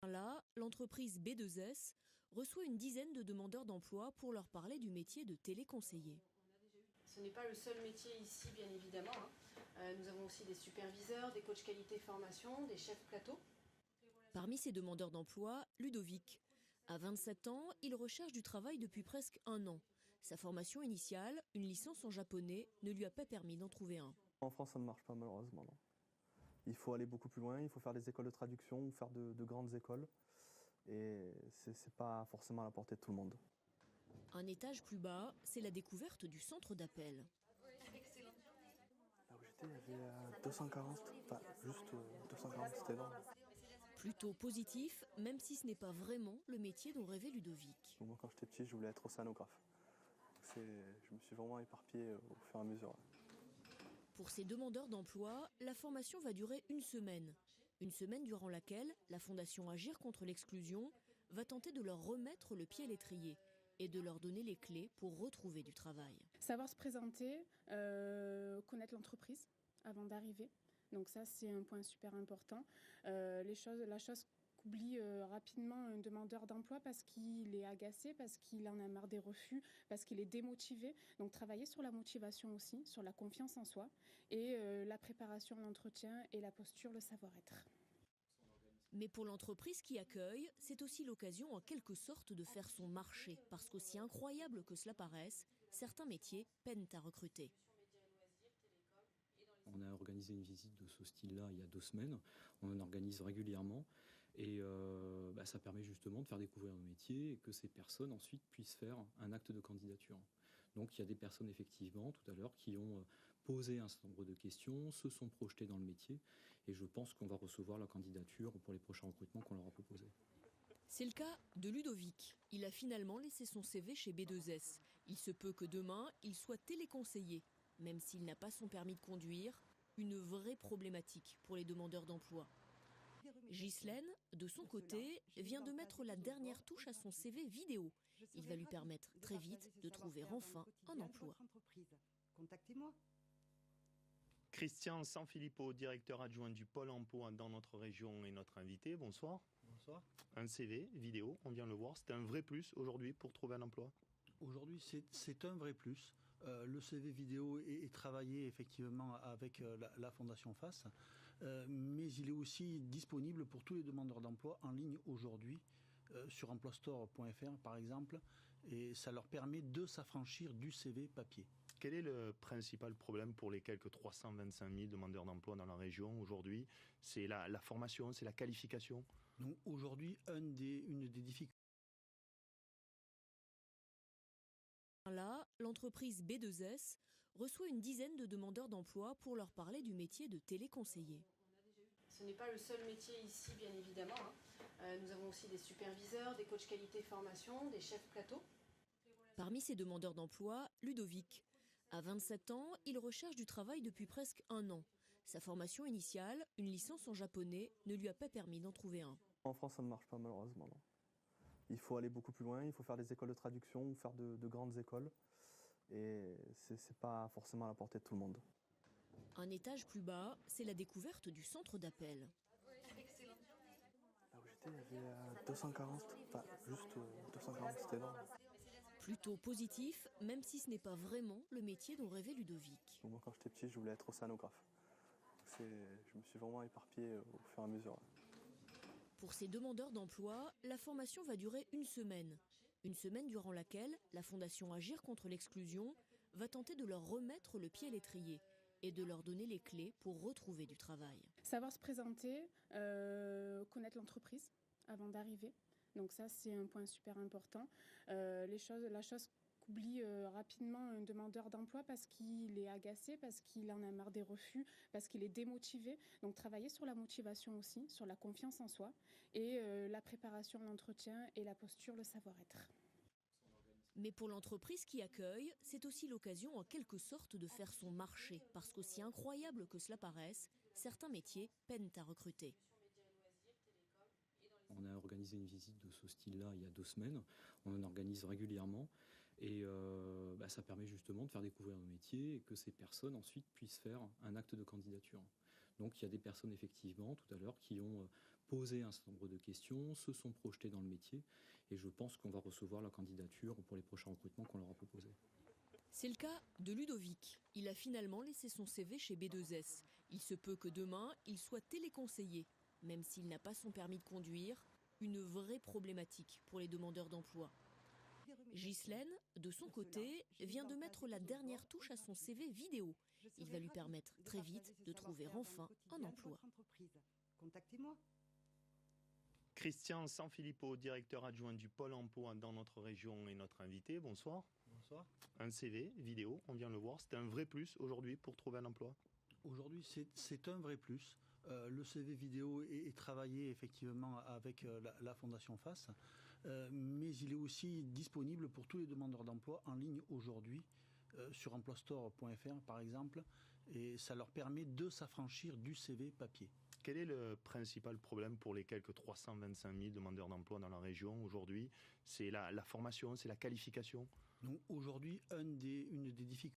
Là, l'entreprise B2S reçoit une dizaine de demandeurs d'emploi pour leur parler du métier de téléconseiller. Ce n'est pas le seul métier ici, bien évidemment. Nous avons aussi des superviseurs, des coachs qualité formation, des chefs plateau. Parmi ces demandeurs d'emploi, Ludovic. À 27 ans, il recherche du travail depuis presque un an. Sa formation initiale, une licence en japonais, ne lui a pas permis d'en trouver un. En France, ça ne marche pas malheureusement, non. Il faut aller beaucoup plus loin, il faut faire des écoles de traduction ou faire de grandes écoles. Et c'est pas forcément à la portée de tout le monde. Un étage plus bas, c'est la découverte du centre d'appel. Là où j'étais, il y avait 240, enfin juste 240, c'était énorme. Plutôt positif, même si ce n'est pas vraiment le métier dont rêvait Ludovic. Moi, quand j'étais petit, je voulais être océanographe. Je me suis vraiment éparpillé au fur et à mesure. Pour ces demandeurs d'emploi, la formation va durer une semaine. Une semaine durant laquelle la Fondation Agir contre l'exclusion va tenter de leur remettre le pied à l'étrier et de leur donner les clés pour retrouver du travail. Savoir se présenter, connaître l'entreprise avant d'arriver. Donc ça, c'est un point super important. La chose qu'oublie rapidement un demandeur d'emploi parce qu'il est agacé, parce qu'il en a marre des refus, parce qu'il est démotivé. Donc travailler sur la motivation aussi, sur la confiance en soi et la préparation à l'entretien et la posture, le savoir-être. Mais pour l'entreprise qui accueille, c'est aussi l'occasion en quelque sorte de faire son marché. Parce qu'aussi incroyable que cela paraisse, certains métiers peinent à recruter. On a organisé une visite de ce style-là il y a 2 semaines. On en organise régulièrement et ça permet justement de faire découvrir nos métiers et que ces personnes ensuite puissent faire un acte de candidature. Donc il y a des personnes effectivement tout à l'heure qui ont posé un certain nombre de questions, se sont projetées dans le métier et je pense qu'on va recevoir leur candidature pour les prochains recrutements qu'on leur a proposés. C'est le cas de Ludovic. Il a finalement laissé son CV chez B2S. Il se peut que demain, il soit téléconseiller. Même s'il n'a pas son permis de conduire, une vraie problématique pour les demandeurs d'emploi. Ghislaine, de son côté, vient de mettre la dernière touche à son CV vidéo. Il va lui permettre très vite de trouver enfin un emploi. Contactez-moi. Christian Sanfilippo, directeur adjoint du Pôle emploi dans notre région et notre invité. Bonsoir. Bonsoir. Un CV vidéo, on vient de le voir. C'est un vrai plus aujourd'hui pour trouver un emploi? Aujourd'hui, c'est un vrai plus. Le CV vidéo est travaillé effectivement avec la Fondation FACE, mais il est aussi disponible pour tous les demandeurs d'emploi en ligne aujourd'hui sur emploistore.fr par exemple, et ça leur permet de s'affranchir du CV papier. Quel est le principal problème pour les quelques 325 000 demandeurs d'emploi dans la région aujourd'hui? C'est la formation, c'est la qualification? Donc aujourd'hui, une des difficultés. Là, l'entreprise B2S reçoit une dizaine de demandeurs d'emploi pour leur parler du métier de téléconseiller. Ce n'est pas le seul métier ici, bien évidemment. Nous avons aussi des superviseurs, des coachs qualité formation, des chefs plateau. Parmi ces demandeurs d'emploi, Ludovic. À 27 ans, il recherche du travail depuis presque un an. Sa formation initiale, une licence en japonais, ne lui a pas permis d'en trouver un. En France, ça ne marche pas malheureusement, non. Il faut aller beaucoup plus loin, il faut faire des écoles de traduction ou faire de grandes écoles. Et c'est pas forcément à la portée de tout le monde. Un étage plus bas, c'est la découverte du centre d'appel. Là où j'étais, il y avait 240, enfin juste 240, c'était énorme. Plutôt positif, même si ce n'est pas vraiment le métier dont rêvait Ludovic. Moi, quand j'étais petit, je voulais être océanographe. Je me suis vraiment éparpillé au fur et à mesure. Pour ces demandeurs d'emploi, la formation va durer une semaine. Une semaine durant laquelle la Fondation Agir contre l'exclusion va tenter de leur remettre le pied à l'étrier et de leur donner les clés pour retrouver du travail. Savoir se présenter, connaître l'entreprise avant d'arriver. Donc ça, c'est un point super important. La chose qu'oublie rapidement un demandeur d'emploi parce qu'il est agacé, parce qu'il en a marre des refus, parce qu'il est démotivé. Donc travailler sur la motivation aussi, sur la confiance en soi et la préparation à l'entretien et la posture, le savoir-être. Mais pour l'entreprise qui accueille, c'est aussi l'occasion en quelque sorte de faire son marché. Parce qu'aussi incroyable que cela paraisse, certains métiers peinent à recruter. On a organisé une visite de ce style-là il y a 2 semaines. On en organise régulièrement et ça permet justement de faire découvrir nos métiers et que ces personnes ensuite puissent faire un acte de candidature. Donc il y a des personnes effectivement tout à l'heure qui ont posé un certain nombre de questions, se sont projetées dans le métier, et je pense qu'on va recevoir la candidature pour les prochains recrutements qu'on leur a proposés. C'est le cas de Ludovic. Il a finalement laissé son CV chez B2S. Il se peut que demain, il soit téléconseiller, même s'il n'a pas son permis de conduire, une vraie problématique pour les demandeurs d'emploi. Ghislaine, de son côté, vient de mettre la dernière touche à son CV vidéo. Il va lui permettre très vite de trouver enfin un emploi. Contactez-moi. Christian Sanfilippo, directeur adjoint du Pôle emploi dans notre région, est notre invité. Bonsoir. Bonsoir. Un CV, vidéo, on vient de le voir. C'est un vrai plus aujourd'hui pour trouver un emploi? Aujourd'hui, c'est un vrai plus. Le CV vidéo est travaillé effectivement avec la Fondation FACE, mais il est aussi disponible pour tous les demandeurs d'emploi en ligne aujourd'hui, sur emploistore.fr par exemple, et ça leur permet de s'affranchir du CV papier. Quel est le principal problème pour les quelques 325 000 demandeurs d'emploi dans la région aujourd'hui? C'est la formation, c'est la qualification? Donc aujourd'hui, une des difficultés